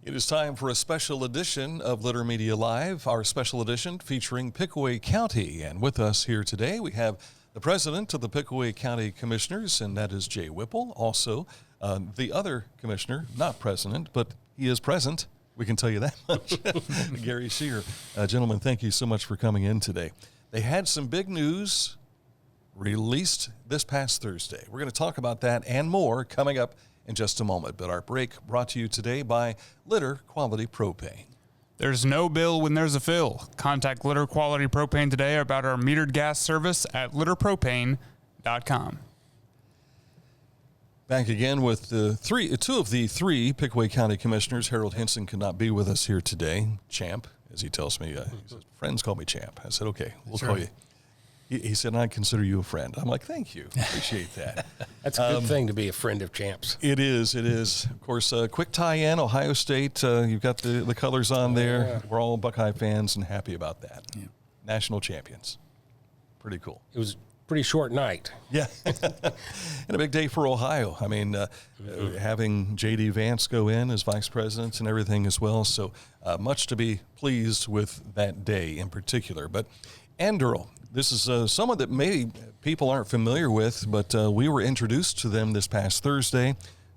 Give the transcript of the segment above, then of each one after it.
It is time for a special edition of Litter Media Live, our special edition featuring Pickaway County. And with us here today, we have the president of the Pickaway County Commissioners, and that is Jay Wippel. Also, the other commissioner, not president, but he is present. We can tell you that much. Gary Scherer. Gentlemen, thank you so much for coming in today. They had some big news released this past Thursday. We're going to talk about that and more coming up in just a moment. But our break brought to you today by Litter Quality Propane. There's no bill when there's a fill. Contact Litter Quality Propane today about our metered gas service at litterpropane.com. Back again with two of the three Pickaway County Commissioners. Harold Henson could not be with us here today. Champ, as he tells me. He says, friends call me Champ. I said, okay, we'll call you. He said, I consider you a friend. I'm like, thank you. Appreciate that. That's a good thing to be a friend of Champs. It is. It is. Of course, quick tie-in, Ohio State. You've got the colors on there. Yeah. We're all Buckeye fans and happy about that. Yeah. National champions. Pretty cool. It was a pretty short night. Yeah. And a big day for Ohio. I mean, having J.D. Vance go in as vice president and everything as well. So much to be pleased with that day in particular. But Anduril. This is someone that maybe people aren't familiar with, but we were introduced to them this past Thursday.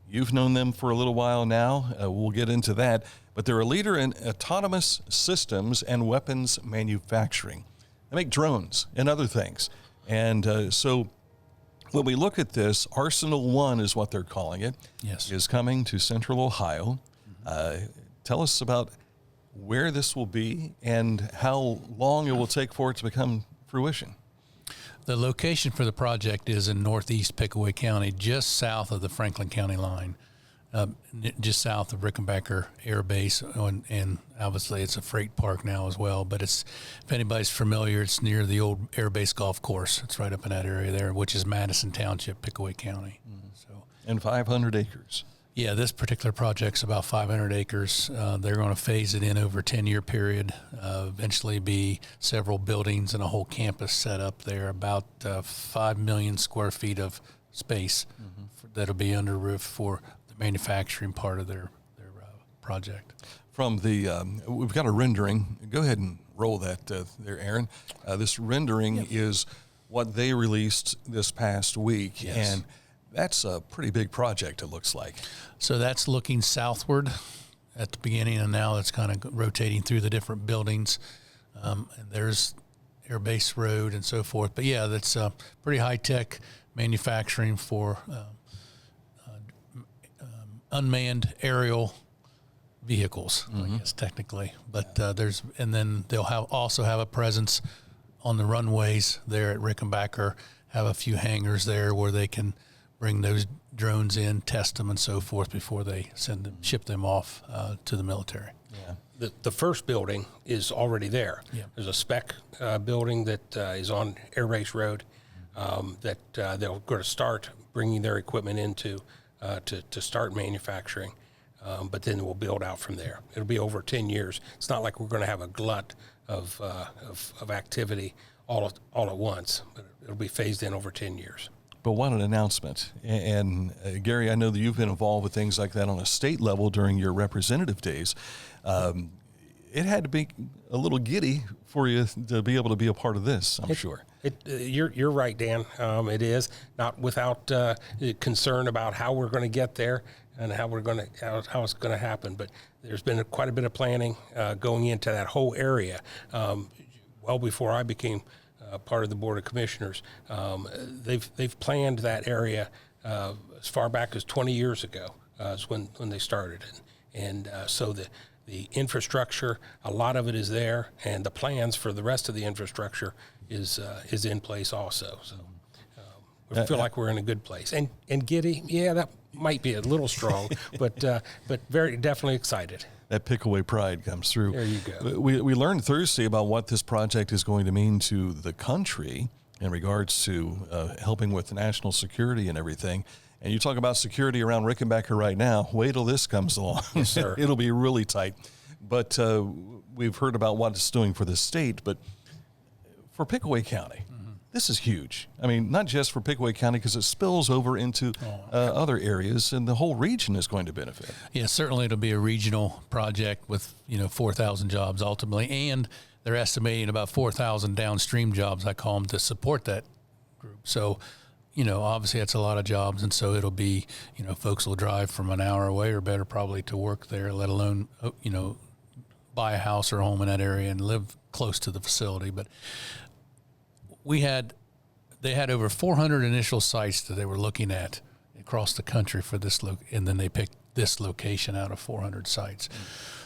You've known them for a little while now. We'll get into that. But they're a leader in autonomous systems and weapons manufacturing. They make drones and other things. And so when we look at this, Arsenal One is what they're calling it. Yes. Is coming to Central Ohio. Tell us about where this will be and how long it will take for it to become fruition. The location for the project is in northeast Pickaway County, just south of the Franklin County line, just south of Rickenbacker Air Base, and obviously it's a freight park now as well. But it's, if anybody's familiar, it's near the old Air Base Golf Course. It's right up in that area there, which is Madison Township, Pickaway County. So, and 500 acres. Yeah, this particular project's about 500 acres. They're going to phase it in over a 10-year period, eventually be several buildings and a whole campus set up there, about 5 million square feet of space that'll be under roof for the manufacturing part of their project. From the, we've got a rendering. Go ahead and roll that there, Aaron. This rendering is what they released this past week. Yes. And that's a pretty big project, it looks like. So that's looking southward at the beginning, and now it's kind of rotating through the different buildings. And there's Air Base Road and so forth. But, yeah, that's pretty high-tech manufacturing for unmanned aerial vehicles, I guess, technically. But and then they'll also have a presence on the runways there at Rickenbacker, have a few hangars there where they can bring those drones in, test them, and so forth before they ship them off to the military. Yeah. The first building is already there. Yeah. There's a spec building that is on Air Base Road that they're going to start bringing their equipment into to start manufacturing. But then we'll build out from there. It'll be over 10 years. It's not like we're going to have a glut of activity all at once, but it'll be phased in over 10 years. But what an announcement. And Gary, I know that you've been involved with things like that on a state level during your representative days. It had to be a little giddy for you to be able to be a part of this, I'm sure. You're right, Dan. It is not without concern about how we're going to get there and how it's going to happen. But there's been quite a bit of planning going into that whole area. Well before I became part of the Board of Commissioners, they've planned that area as far back as 20 years ago, is when they started, and so the infrastructure, a lot of it is there, and the plans for the rest of the infrastructure is in place also. So we feel like we're in a good place. And giddy, yeah, that might be a little strong, but very definitely excited. That Pickaway pride comes through. There you go. We learned Thursday about what this project is going to mean to the country in regards to helping with national security and everything. And you talk about security around Rickenbacker right now. Wait till this comes along. Yes, sir. It'll be really tight. But we've heard about what it's doing for the state. But for Pickaway County, this is huge. I mean, not just for Pickaway County, because it spills over into other areas, and the whole region is going to benefit. Yeah, certainly it'll be a regional project with 4,000 jobs ultimately, and they're estimating about 4,000 downstream jobs, I call them, to support that group. So, obviously that's a lot of jobs, and so it'll be, folks will drive from an hour away or better probably to work there, let alone, buy a house or home in that area and live close to the facility. But they had over 400 initial sites that they were looking at across the country for this and then they picked this location out of 400 sites.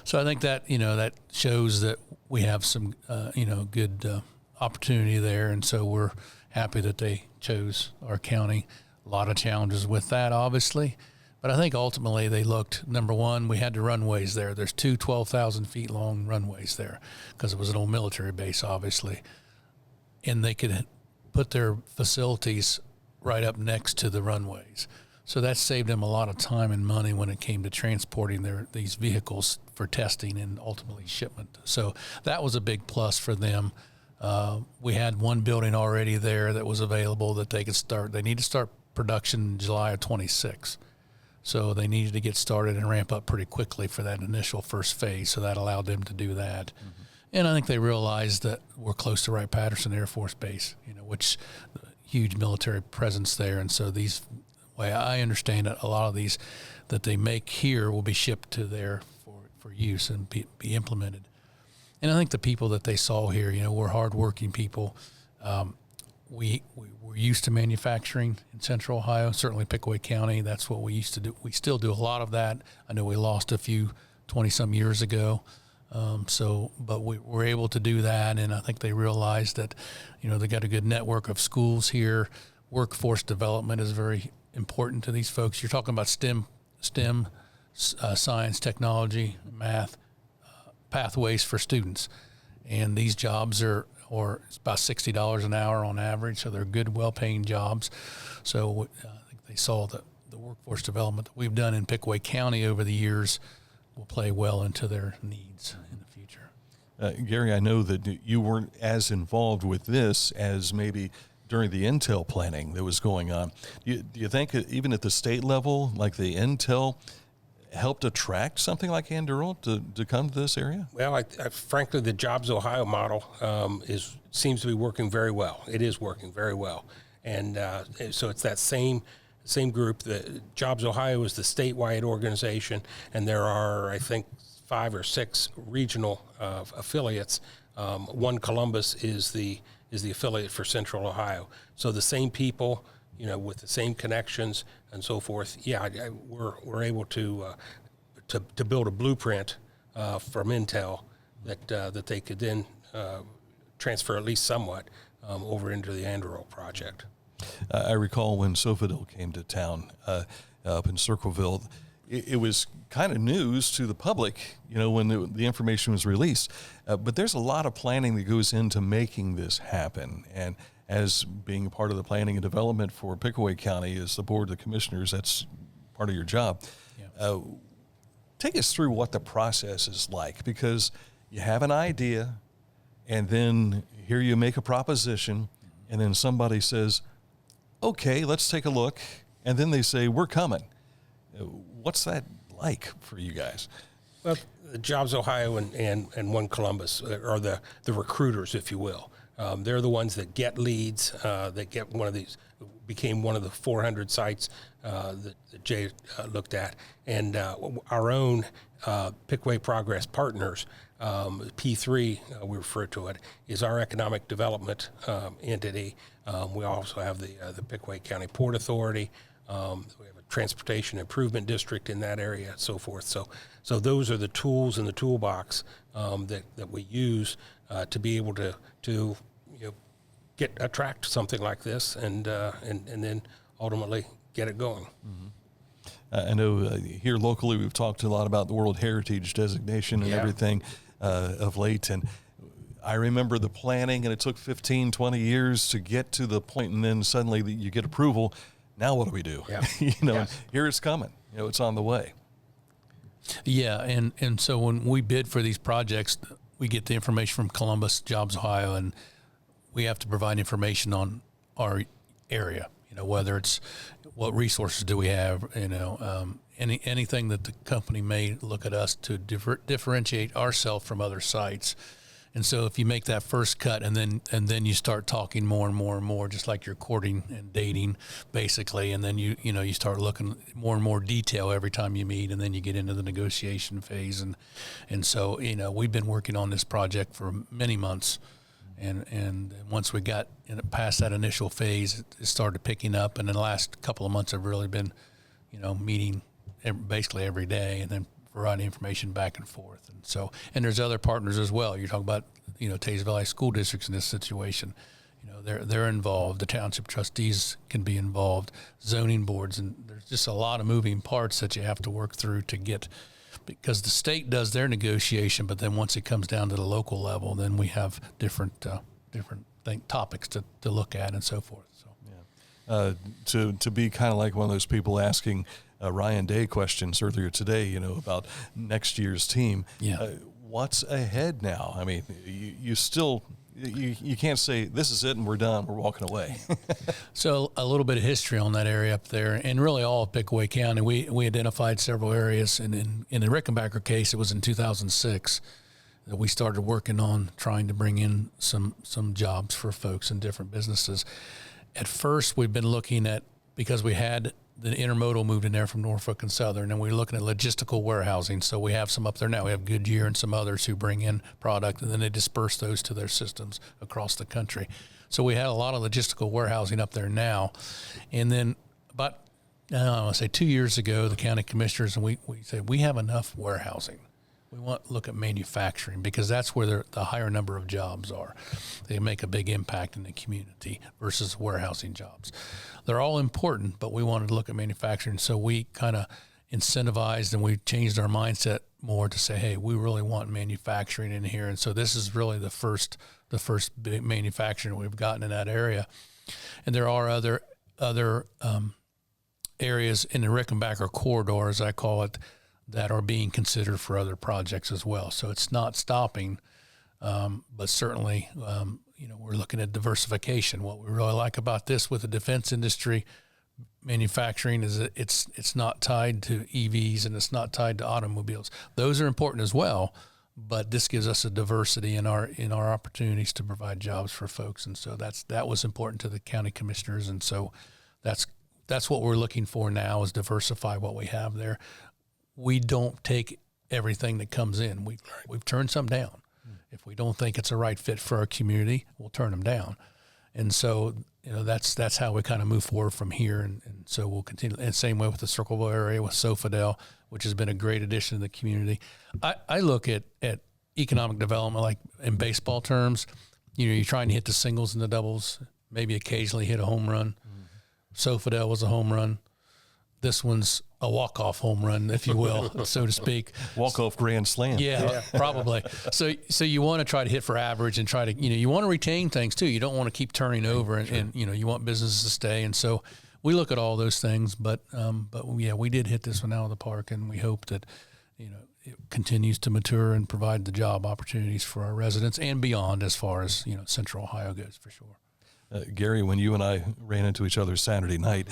So I think that that shows that we have some good opportunity there, and so we're happy that they chose our county. A lot of challenges with that, obviously, but I think ultimately they looked, number one, we had the runways there. There's two 12,000 feet long runways there because it was an old military base, obviously. And they could put their facilities right up next to the runways. So that saved them a lot of time and money when it came to transporting these vehicles for testing and ultimately shipment. So that was a big plus for them. We had one building already there that was available that they could start. They need to start production in July of 26. So they needed to get started and ramp up pretty quickly for that initial first phase. So that allowed them to do that. Mm-hmm. And I think they realized that we're close to Wright-Patterson Air Force Base, which huge military presence there. And so way I understand it, a lot of these that they make here will be shipped to there for use and be implemented. And I think the people that they saw here, we're hardworking people. We're used to manufacturing in Central Ohio, certainly Pickaway County. That's what we used to do. We still do a lot of that. I know we lost a few 20-some years ago. But we were able to do that, and I think they realized that, they got a good network of schools here. Workforce development is very important to these folks. You're talking about STEM, science, technology, math, pathways for students, and these jobs are it's about $60 an hour on average, so they're good, well-paying jobs. So I think they saw that the workforce development that we've done in Pickaway County over the years will play well into their needs in the future. Gary, I know that you weren't as involved with this as maybe during the Intel planning that was going on. Do you think even at the state level, like the Intel helped attract something like Anduril to come to this area? Well, I frankly, the Jobs Ohio model seems to be working very well. It is working very well. And so it's that same group. The Jobs Ohio is the statewide organization, and there are, I think, 5 or 6 regional affiliates. One, Columbus, is the affiliate for Central Ohio. So the same people, with the same connections and so forth. Yeah, we're able to build a blueprint from Intel that they could then transfer at least somewhat over into the Anduril project. I recall when Sofadil came to town up in Circleville, it was kind of news to the public, when the information was released. But there's a lot of planning that goes into making this happen. And as being part of the planning and development for Pickaway County as the Board of the Commissioners, that's part of your job. Yeah. Take us through what the process is like, because you have an idea, and then here you make a proposition, and then somebody says, okay, let's take a look. And then they say, we're coming. What's that like for you guys? Well, the Jobs Ohio and One Columbus are the recruiters, if you will. They're the ones that get leads, that get became one of the 400 sites that Jay looked at. And our own Pickaway Progress Partners, P3, we refer to it, is our economic development entity. We also have the Pickaway County Port Authority. We have a transportation improvement district in that area, and so forth. So those are the tools in the toolbox that we use to be able to attract something like this and then ultimately get it going. Mm-hmm. I know here locally we've talked a lot about the World Heritage designation and everything of late, and I remember the planning, and it took 15, 20 years to get to the point, and then suddenly you get approval. Now what do we do? Yeah. Here it's coming. It's on the way. Yeah, and so when we bid for these projects, we get the information from Columbus, Jobs Ohio, and we have to provide information on our area. Whether it's what resources do we have, anything that the company may look at us to differentiate ourselves from other sites. And so if you make that first cut and then you start talking more and more and more, just like you're courting and dating basically, and then you start looking more and more detail every time you meet, and then you get into the negotiation phase. And so, we've been working on this project for many months. And once we got past that initial phase, it started picking up. And in the last couple of months, I've really been, meeting basically every day, and then providing information back and forth. And so, and there's other partners as well. You're talking about, Tays Valley School Districts in this situation. They're involved. The township trustees can be involved, zoning boards, and there's just a lot of moving parts that you have to work through to get. Because the state does their negotiation, but then once it comes down to the local level, then we have different topics to look at and so forth. So, to be kind of like one of those people asking Ryan Day questions earlier today, about next year's team. Yeah. What's ahead now? I mean, you still. You can't say this is it and we're done, we're walking away. So a little bit of history on that area up there, and really all of Pickaway County. We identified several areas, and in the Rickenbacker case, it was in 2006 that we started working on trying to bring in some jobs for folks in different businesses. At first, we've been looking at, because we had the intermodal moved in there from Norfolk and Southern, and we're looking at logistical warehousing. So we have some up there now. We have Goodyear and some others who bring in product, and then they disperse those to their systems across the country. So we had a lot of logistical warehousing up there now. And then about, I want to say 2 years ago, the county commissioners, and we said, we have enough warehousing. We want to look at manufacturing, because that's where the higher number of jobs are. They make a big impact in the community versus warehousing jobs. They're all important, but we wanted to look at manufacturing. So we kind of incentivized, and we changed our mindset more to say, hey, we really want manufacturing in here. And so this is really the first big manufacturing we've gotten in that area. And there are other areas in the Rickenbacker corridor, as I call it, that are being considered for other projects as well. So it's not stopping, but certainly, we're looking at diversification. What we really like about this with the defense industry manufacturing is that it's not tied to EVs and it's not tied to automobiles. Those are important as well, but this gives us a diversity in our opportunities to provide jobs for folks. And so that was important to the county commissioners. And so that's what we're looking for now, is diversify what we have there. We don't take everything that comes in. We've turned some down. If we don't think it's a right fit for our community, we'll turn them down. And so, that's how we kind of move forward from here. And so we'll continue. And same way with the Circleville area with Sofidel, which has been a great addition to the community. I look at economic development like in baseball terms. You're trying to hit the singles and the doubles, maybe occasionally hit a home run. Sofidel was a home run. This one's a walk-off home run, if you will, so to speak. Walk-off grand slam. Yeah, probably. So you want to try to hit for average and try to, you want to retain things too. You don't want to keep turning over, and you want businesses to stay. And so we look at all those things, but we did hit this one out of the park, and we hope that, it continues to mature and provide the job opportunities for our residents and beyond, as far as, Central Ohio goes, for sure. Gary, when you and I ran into each other Saturday night,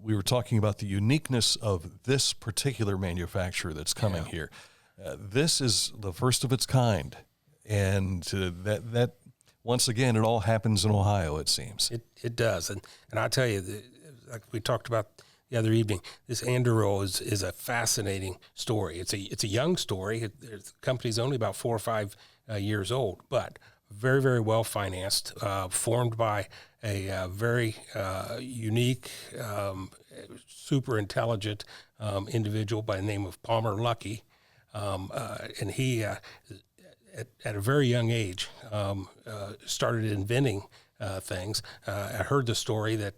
we were talking about the uniqueness of this particular manufacturer that's coming here. This is the first of its kind, and that once again, it all happens in Ohio, it seems. It does, and I tell you, like we talked about the other evening, this Anduril is a fascinating story. It's a young story. The company's only about 4 or 5 years old, but very, very well financed, formed by a very unique, super intelligent individual by the name of Palmer Luckey. And he, at a very young age, started inventing things. I heard the story that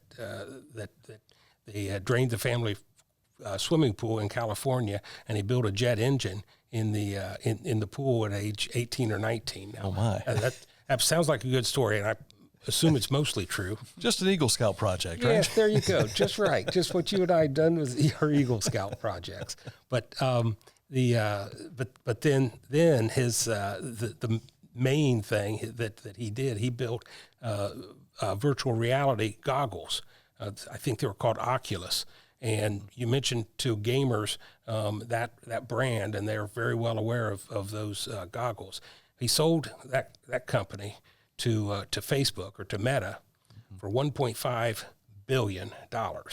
they had drained the family swimming pool in California, and he built a jet engine in the pool at age 18 or 19. Now, oh my! That sounds like a good story, and I assume it's mostly true. Just an Eagle Scout project, right? Yes, there you go. Just right. Just what you and I have done with our Eagle Scout projects. But then his the main thing that he did. He built virtual reality goggles. I think they were called Oculus. And you mentioned to gamers that brand, and they're very well aware of those goggles. He sold that company to Facebook or to Meta for $1.5 billion. Yeah.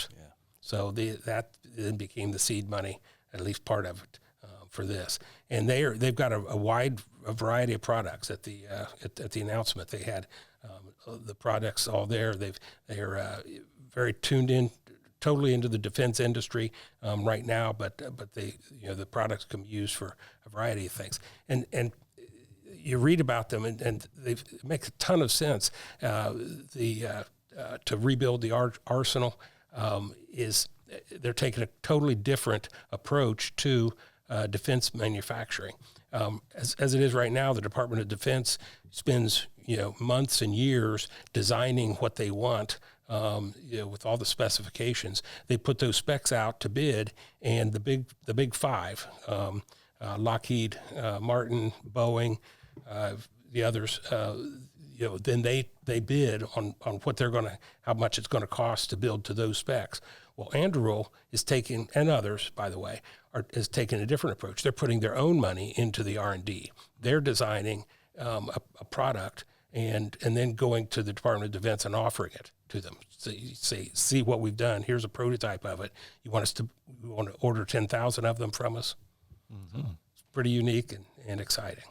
So that then became the seed money, at least part of it, for this. And they've got a wide variety of products. At the announcement, they had the products all there. They're very tuned in, totally into the defense industry right now, but the products can be used for a variety of things. And you read about them, and they make a ton of sense. To rebuild the arsenal is they're taking a totally different approach to defense manufacturing. As it is right now, the Department of Defense spends months and years designing what they want. With all the specifications, they put those specs out to bid, and the big five, Lockheed Martin, Boeing, the others, then they bid on what how much it's going to cost to build to those specs. Well, Anduril is taking, and others, by the way, is taking a different approach. They're putting their own money into the R&D. They're designing a product and then going to the Department of Defense and offering it to them. So you say, see what we've done. Here's a prototype of it. You want to order 10,000 of them from us? Mm-hmm. It's pretty unique and exciting.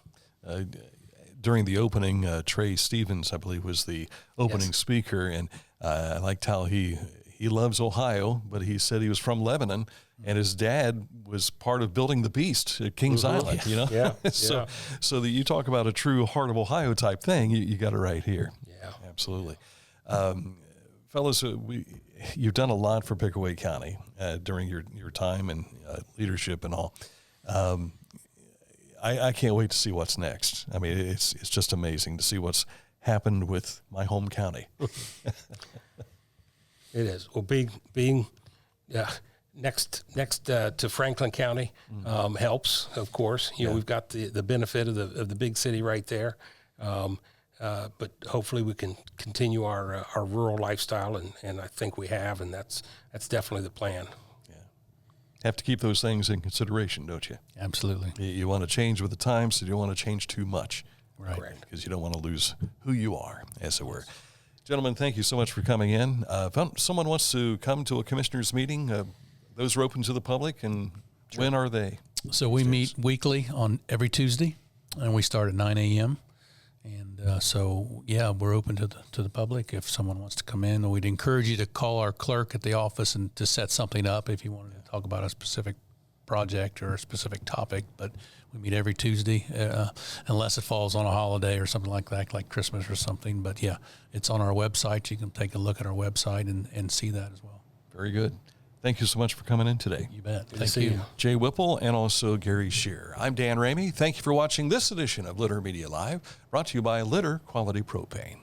During the opening, Trey Stevens, I believe, was the opening speaker, and I liked how he loves Ohio, but he said he was from Lebanon, and his dad was part of building the Beast at Kings Island. Yeah. So that you talk about a true heart of Ohio type thing, you got it right here. Yeah, absolutely. Fellas, you've done a lot for Pickaway County during your time and leadership and all. I can't wait to see what's next. I mean, it's just amazing to see what's happened with my home county. It is. Well, being next to Franklin County helps, of course. We've got the benefit of the big city right there, but hopefully we can continue our rural lifestyle, and I think we have, and that's definitely the plan. Have to keep those things in consideration, don't you? Absolutely. You want to change with the times, so you don't want to change too much. Right. Because you don't want to lose who you are, as it were. Gentlemen, thank you so much for coming in. If someone wants to come to a commissioners meeting, those are open to the public, and when are they? So we meet weekly on every Tuesday, and we start at 9 a.m. And we're open to the public if someone wants to come in. We'd encourage you to call our clerk at the office and to set something up if you wanted to talk about a specific project or a specific topic. But we meet every Tuesday, unless it falls on a holiday or something like that, like Christmas or something. But yeah, it's on our website. You can take a look at our website and see that as well. Very good. Thank you so much for coming in today. You bet. Thank you. Jay Wippel and also Gary Scherer. I'm Dan Ramey. Thank you for watching this edition of Litter Media Live, brought to you by Litter Quality Propane.